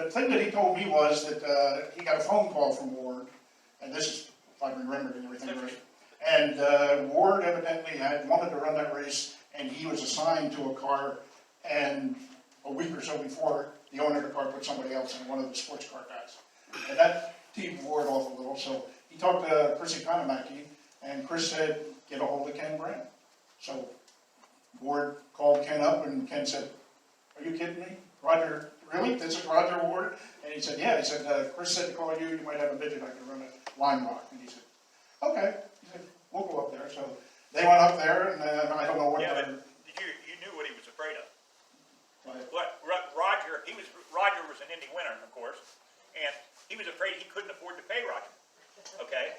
the thing that he told me was that he got a phone call from Ward, and this is, if I'm remembering everything right, and Ward evidently had wanted to run that race, and he was assigned to a car, and a week or so before, the owner of the car put somebody else in, one of the sports car guys. And that teed Ward off a little, so he talked to Chris Economaki, and Chris said, get a hold of Ken Brenn. So Ward called Ken up, and Ken said, are you kidding me? Roger, really? This is Roger Ward? And he said, yeah. He said, Chris said to call you, you might have a midget, I can run a Lime Rock. And he said, okay. He said, we'll go up there. So they went up there, and I don't know what. Yeah, but you knew what he was afraid of. Right. Roger was an Indy winner, of course, and he was afraid he couldn't afford to pay Roger. Okay,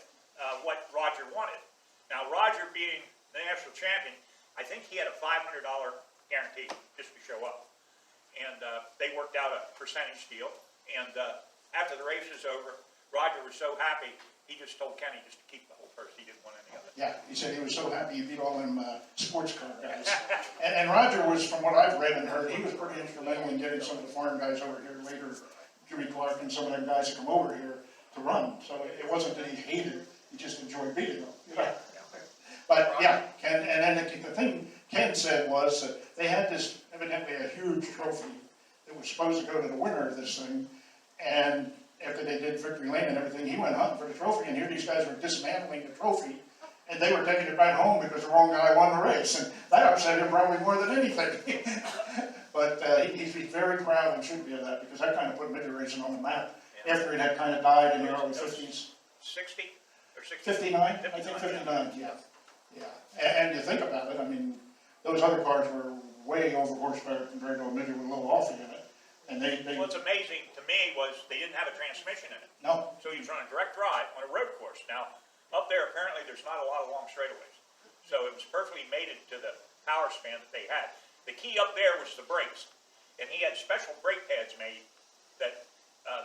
what Roger wanted. Now Roger, being the national champion, I think he had a $500 guarantee just to show up, and they worked out a percentage deal. And after the race was over, Roger was so happy, he just told Kenny just to keep the whole purse. He didn't want any of it. Yeah, he said he was so happy he beat all them sports car guys. and Roger was, from what I've read and heard, he was pretty instrumental in getting some of the farm guys over here later, Jimmy Clark and some of them guys that come over here to run. So it wasn't that he hated, he just enjoyed beating them. You know? But yeah, Ken, and then the thing Ken said was that they had this, evidently a huge trophy that was supposed to go to the winner of this thing, and after they did Victory Lane and everything, he went hunting for the trophy, and here these guys were dismantling the trophy, and they were taking it back home because the wrong guy won the race, and that upset him probably more than anything. But he's very proud and should be of that, because that kind of put midget racing on the map, after it had kind of died in the early 50s. 60 or 60? 59, I think 59, yeah. Yeah, and you think about it, I mean, those other cars were way over horsepower compared to a midget with a little offie in it. And they What's amazing to me was they didn't have a transmission in it. No. So he was running direct drive on a road course. Now, up there apparently there's not a lot of long straightaways. So it was perfectly mated to the power span that they had. The key up there was the brakes. And he had special brake pads made that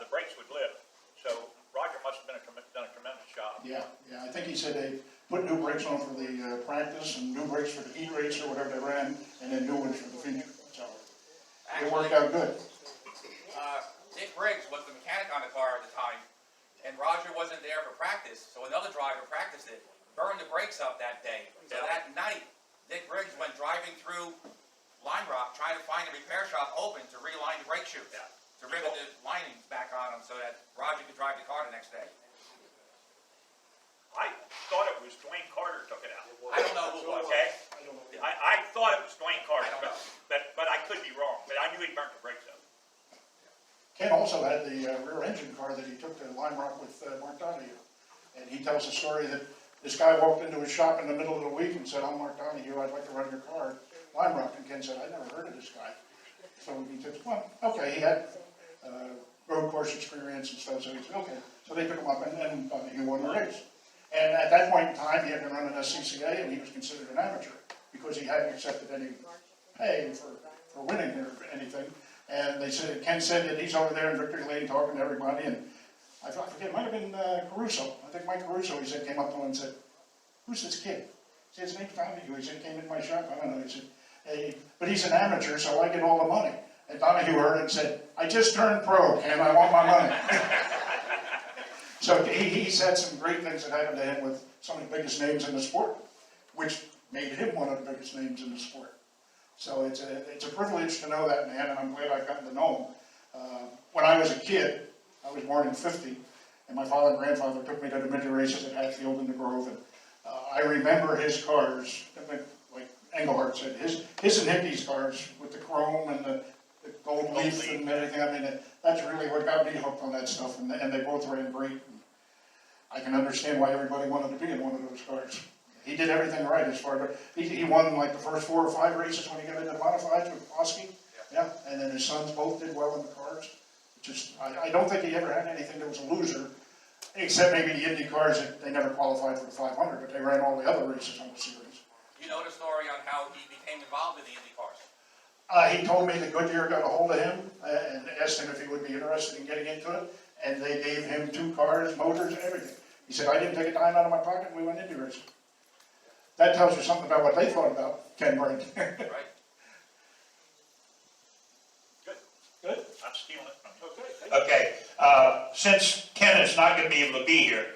the brakes would live. So Roger must have done a tremendous job. Yeah, I think he said they put new brakes on for the practice and new brakes for the heat race or whatever they ran, and then new ones for the feature. So it worked out good. Dick Briggs was the mechanic on the car at the time, and Roger wasn't there for practice, so another driver practiced it, burned the brakes up that day. So that night, Dick Briggs went driving through Lime Rock trying to find a repair shop open to reline the brake shoe, to rivet the linings back on them so that Roger could drive the car the next day. I thought it was Dwayne Carter took it out. I don't know who it was. Okay? I thought it was Dwayne Carter, but I could be wrong. But I knew he burnt the brakes up. Ken also had the rear engine car that he took to Lime Rock with Mark Donahue. And he tells a story that this guy walked into his shop in the middle of the week and said, I'm Mark Donahue, I'd like to run your car at Lime Rock. And Ken said, I'd never heard of this guy. So he said, well, okay, he had road course experience and stuff, so he said, okay. So they took him up and Donahue won the race. And at that point in time, he had been running SCCA and he was considered an amateur because he hadn't accepted any pay for winning or anything. And they said, Ken said that he's over there in Victory Lane talking to everybody, and I forget, it might have been Caruso. I think Mike Caruso, he said, came up to him and said, who's this kid? He said, his name's Donahue. He said, he came in my shop. I don't know. He said, hey, but he's an amateur, so I get all the money. And Donahue heard it and said, I just turned pro, Ken, I want my money. So he's had some great things that happened to him with some of the biggest names in the sport, which made him one of the biggest names in the sport. So it's a privilege to know that man, and I'm glad I've gotten to know him. When I was a kid, I was born in '50, and my father and grandfather took me to the midget races at Hatfield in the Grove, and I remember his cars, like Engelhardt said, his and Hickey's cars with the chrome and the gold leaf and everything. I mean, that's really what got me hooked on that stuff, and they both ran great. I can understand why everybody wanted to be in one of those cars. He did everything right as far as, he won like the first 4 or 5 races when he got into modifieds with Oski. Yeah, and then his sons both did well in the cars. Just, I don't think he ever had anything that was a loser, except maybe the Indy cars that they never qualified for the 500, but they ran all the other races on the series. You know the story on how he became involved in the Indy cars? He told me that Goodyear got a hold of him and asked him if he would be interested in getting into it, and they gave him 2 cars, motors, and everything. He said, I didn't take a dime out of my pocket, and we went Indy racing. That tells you something about what they thought about Ken Brenn. Right. Good. Good. I'm stealing it from you. Okay, thank you. Okay, since Ken is not going to be able to be here,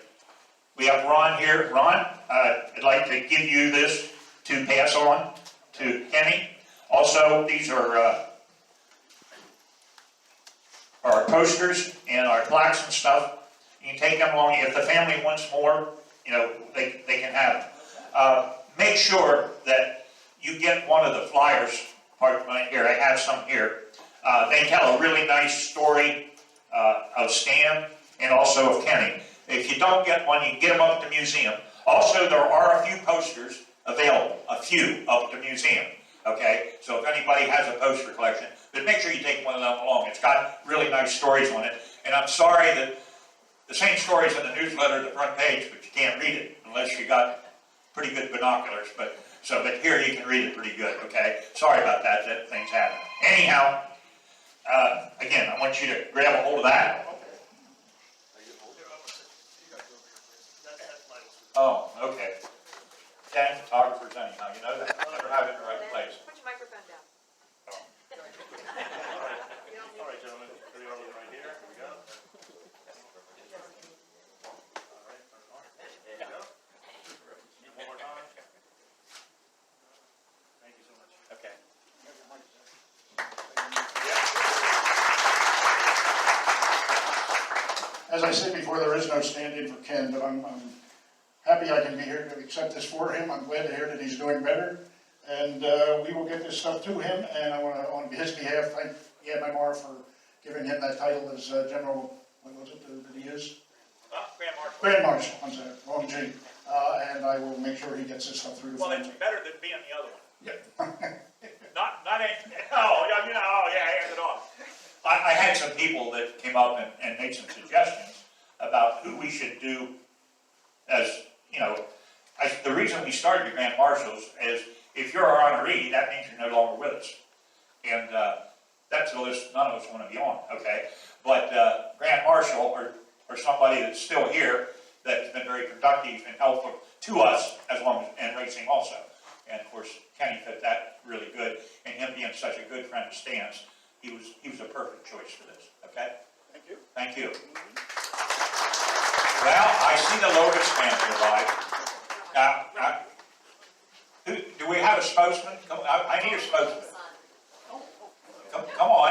we have Ron here. Ron, I'd like to give you this to pass on to Kenny. Also, these are our posters and our plaques and stuff. You can take them along. If the family wants more, you know, they can have them. Make sure that you get one of the flyers. Pardon me, here, I have some here. They tell a really nice story of Stan and also of Kenny. If you don't get one, you can get them up at the museum. Also, there are a few posters available, a few up at the museum. Okay, so if anybody has a poster collection, but make sure you take one of them along. It's got really nice stories on it. And I'm sorry that the same stories in the newsletter, the front page, but you can't read it unless you got pretty good binoculars. But here you can read it pretty good. Okay, sorry about that. That things happen. Anyhow, again, I want you to grab a hold of that. Oh, okay. 10 photographers anyhow, you know that. Never have it in the right place. Put your microphone down. All right, gentlemen, pretty early right here. Here we go. All right, there you go. One more time. Thank you so much. Okay. As I said before, there is no stand-in for Ken, but I'm happy I can be here to accept this for him. I'm glad to hear that he's doing better. And we will get this stuff to him, and I want to, on his behalf, thank EMMR for giving him that title as General, what was it that he is? Grand Marshal. Grand Marshal, I'm sorry, wrong G. And I will make sure he gets this stuff through the Well, it's family. better than being the other one. Yeah. Not any, oh, yeah, you know, oh, yeah, hand it off. I had some people that came up and made some suggestions about who we should do as, you know, the reason we started the Grand Marshals is if you're our honoree, that means you're no longer with us. And that's the list none of us want to be on, okay? But Grand Marshal or somebody that's still here that's been very productive and helpful to us as long as, and racing also. And of course, Kenny fit that really good. And him being such a good friend of Stan's, he was a perfect choice for this, okay? Thank you. Thank you. Well, I see the Lotus family arrive. Do we have a spokesman? I need a spokesman. Come on,